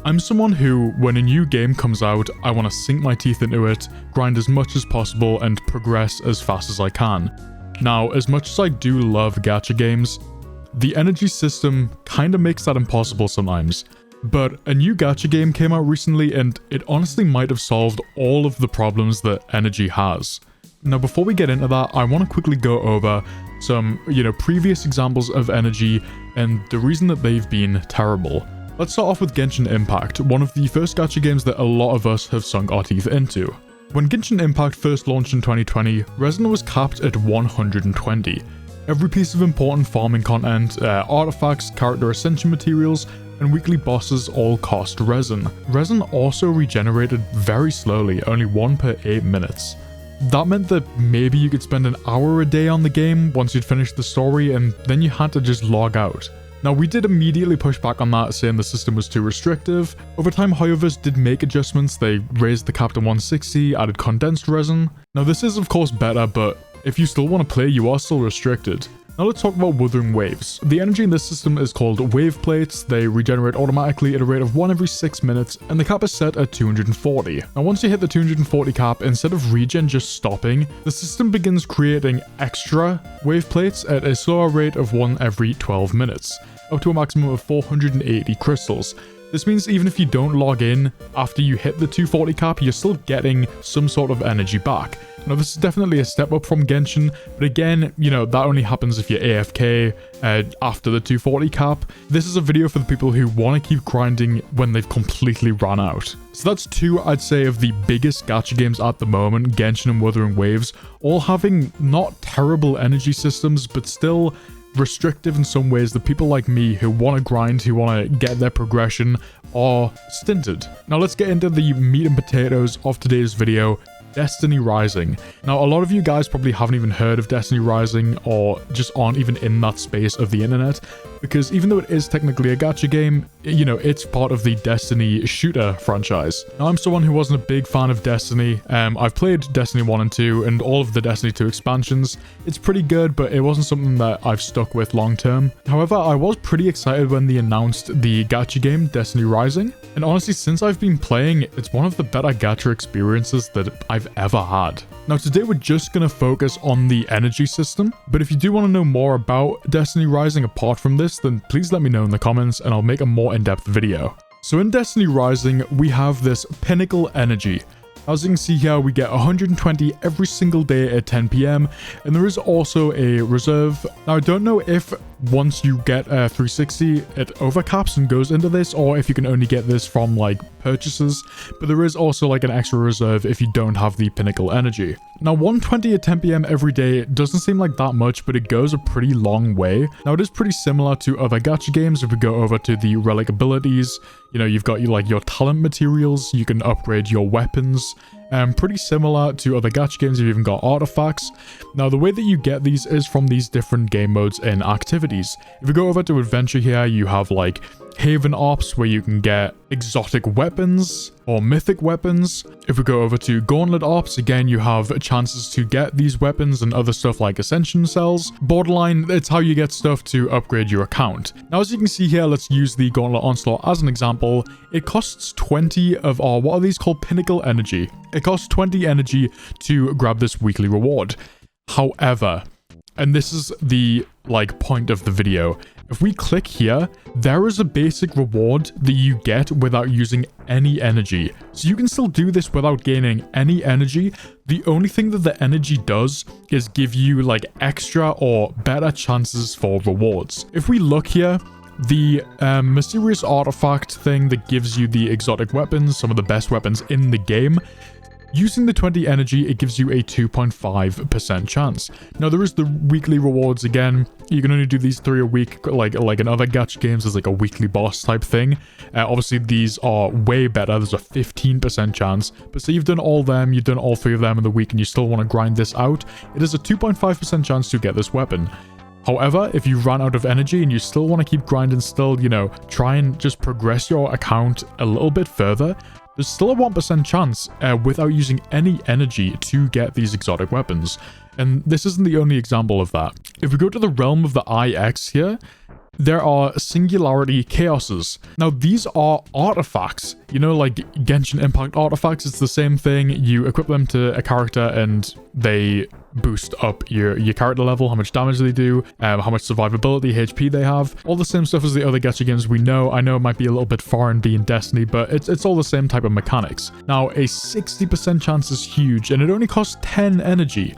I'm someone who, when a new game comes out, I want to sink my teeth into it, grind as much as possible, and progress as fast as I can. Now, as much as I do love gacha games, the energy system kinda makes that impossible sometimes. But a new gacha game came out recently and it honestly might have solved all of the problems that energy has. Now, before we get into that, I want to quickly go over some, previous examples of energy and the reason that they've been terrible. Let's start off with Genshin Impact, one of the first gacha games that a lot of us have sunk our teeth into. When Genshin Impact first launched in 2020, resin was capped at 120. Every piece of important farming content, artifacts, character ascension materials, and weekly bosses all cost resin. Resin also regenerated very slowly, only 1 per 8 minutes. That meant that maybe you could spend an hour a day on the game once you'd finished the story, and then you had to just log out. Now, we did immediately push back on that, saying the system was too restrictive. Over time, Hoyoverse did make adjustments. They raised the cap to 160, added condensed resin. Now, this is of course better, but if you still want to play, you are still restricted. Now let's talk about Wuthering waves. The energy in this system is called wave plates. They regenerate automatically at a rate of 1 every 6 minutes, and the cap is set at 240. Now once you hit the 240 cap, instead of regen just stopping, the system begins creating extra wave plates at a slower rate of 1 every 12 minutes, up to a maximum of 480 crystals. This means even if you don't log in after you hit the 240 cap, you're still getting some sort of energy back. Now this is definitely a step up from Genshin, but again, that only happens if you're AFK after the 240 cap. This is a video for the people who want to keep grinding when they've completely run out. So that's two, I'd say, of the biggest gacha games at the moment, Genshin and Wuthering Waves, all having not terrible energy systems, but still restrictive in some ways that people like me who want to grind, who want to get their progression, are stinted. Now let's get into the meat and potatoes of today's video, Destiny Rising. Now, a lot of you guys probably haven't even heard of Destiny Rising or just aren't even in that space of the internet, because even though it is technically a gacha game, it's part of the Destiny shooter franchise. Now, I'm someone who wasn't a big fan of Destiny. I've played Destiny 1 and 2 and all of the Destiny 2 expansions. It's pretty good, but it wasn't something that I've stuck with long term. However, I was pretty excited when they announced the gacha game, Destiny Rising. And honestly, since I've been playing, it's one of the better gacha experiences that I've ever had. Now today we're just going to focus on the energy system, but if you do want to know more about Destiny Rising apart from this, then please let me know in the comments and I'll make a more in-depth video. So in Destiny Rising, we have this pinnacle energy. As you can see here, we get 120 every single day at 10 PM, and there is also a reserve. Now, I don't know if once you get 360, it overcaps and goes into this, or if you can only get this from like purchases, but there is also like an extra reserve if you don't have the pinnacle energy. Now, 120 at 10 PM every day doesn't seem like that much, but it goes a pretty long way. Now, it is pretty similar to other gacha games. If we go over to the relic abilities, you've got your talent materials, you can upgrade your weapons. Pretty similar to other gacha games, you've even got artifacts. Now, the way that you get these is from these different game modes and activities. If we go over to adventure here, you have like Haven Ops, where you can get exotic weapons or mythic weapons. If we go over to Gauntlet Ops, again, you have chances to get these weapons and other stuff like Ascension Cells. Borderline, it's how you get stuff to upgrade your account. Now, as you can see here, let's use the Gauntlet Onslaught as an example. It costs 20 of our, what are these called? Pinnacle Energy. It costs 20 energy to grab this weekly reward. However, and this is the point of the video, if we click here, there is a basic reward that you get without using any energy. So you can still do this without gaining any energy. The only thing that the energy does is give you like extra or better chances for rewards. If we look here, the mysterious artifact thing that gives you the exotic weapons, some of the best weapons in the game, using the 20 energy, it gives you a 2.5% chance. Now, there is the weekly rewards again. You can only do these 3 a week, like in other gacha games, there's like a weekly boss type thing. Obviously, these are way better. There's a 15% chance. But say you've done all them, you've done all 3 of them in the week, and you still want to grind this out, it is a 2.5% chance to get this weapon. However, if you run out of energy and you still want to keep grinding, still, try and just progress your account a little bit further, there's still a 1% chance without using any energy to get these exotic weapons. And this isn't the only example of that. If we go to the realm of the IX here, there are singularity chaoses. Now, these are artifacts, you know, like Genshin Impact artifacts. It's the same thing. You equip them to a character and they boost up your character level, how much damage they do, how much survivability, HP they have. All the same stuff as the other gacha games we know. I know it might be a little bit foreign being Destiny, but it's all the same type of mechanics. Now, a 60% chance is huge, and it only costs 10 energy.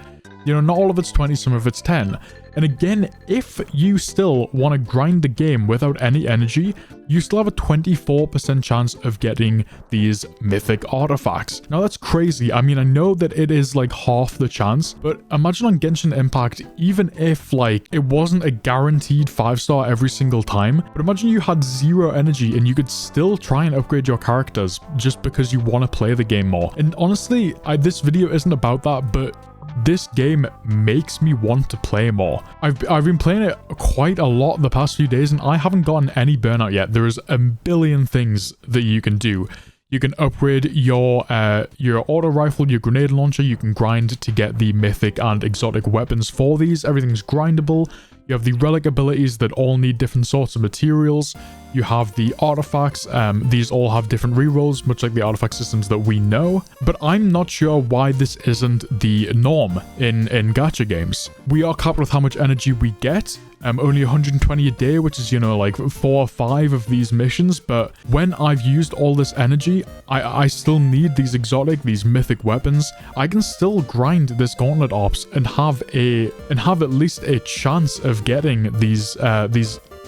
You know, not all of it's 20, some of it's 10. And again, if you still want to grind the game without any energy, you still have a 24% chance of getting these mythic artifacts. Now that's crazy. I mean, I know that it is like half the chance, but imagine on Genshin Impact, even if like it wasn't a guaranteed 5-star every single time, but imagine you had 0 energy and you could still try and upgrade your characters just because you want to play the game more. And honestly, this video isn't about that, but this game makes me want to play more. I've been playing it quite a lot the past few days and I haven't gotten any burnout yet. There is a billion things that you can do. You can upgrade your auto rifle, your grenade launcher. You can grind to get the mythic and exotic weapons for these. Everything's grindable. You have the relic abilities that all need different sorts of materials. You have the artifacts. These all have different rerolls, much like the artifact systems that we know. But I'm not sure why this isn't the norm in gacha games. We are capped with how much energy we get. Only 120 a day, which is, you know, like 4 or 5 of these missions. But when I've used all this energy, I still need these exotic, these mythic weapons. I can still grind this gauntlet ops and have at least a chance of getting these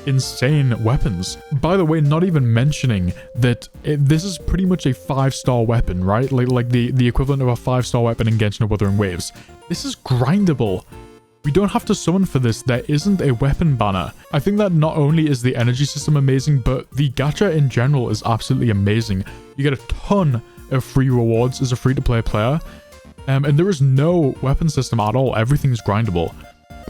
insane weapons. By the way, not even mentioning that this is pretty much a 5-star weapon, right? Like the equivalent of a 5-star weapon in Genshin Wuthering Waves. This is grindable. We don't have to summon for this. There isn't a weapon banner. I think that not only is the energy system amazing, but the gacha in general is absolutely amazing. You get a ton of free rewards as a free-to-play player, and there is no weapon system at all. Everything's grindable.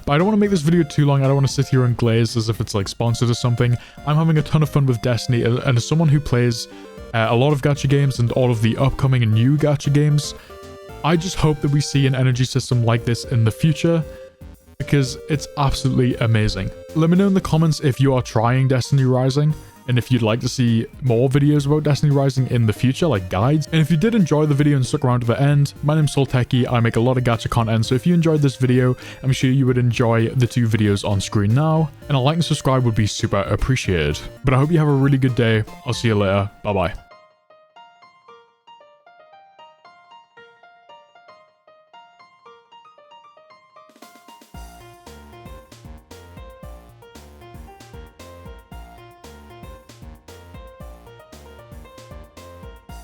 But I don't want to make this video too long. I don't want to sit here and glaze as if it's like sponsored or something. I'm having a ton of fun with Destiny, and as someone who plays a lot of gacha games and all of the upcoming and new gacha games, I just hope that we see an energy system like this in the future, because it's absolutely amazing. Let me know in the comments if you are trying Destiny Rising, and if you'd like to see more videos about Destiny Rising in the future, like guides. And if you did enjoy the video and stuck around to the end, my name's Solteki. I make a lot of gacha content, so if you enjoyed this video, I'm sure you would enjoy the 2 videos on screen now, and a like and subscribe would be super appreciated. But I hope you have a really good day. I'll see you later. Bye bye.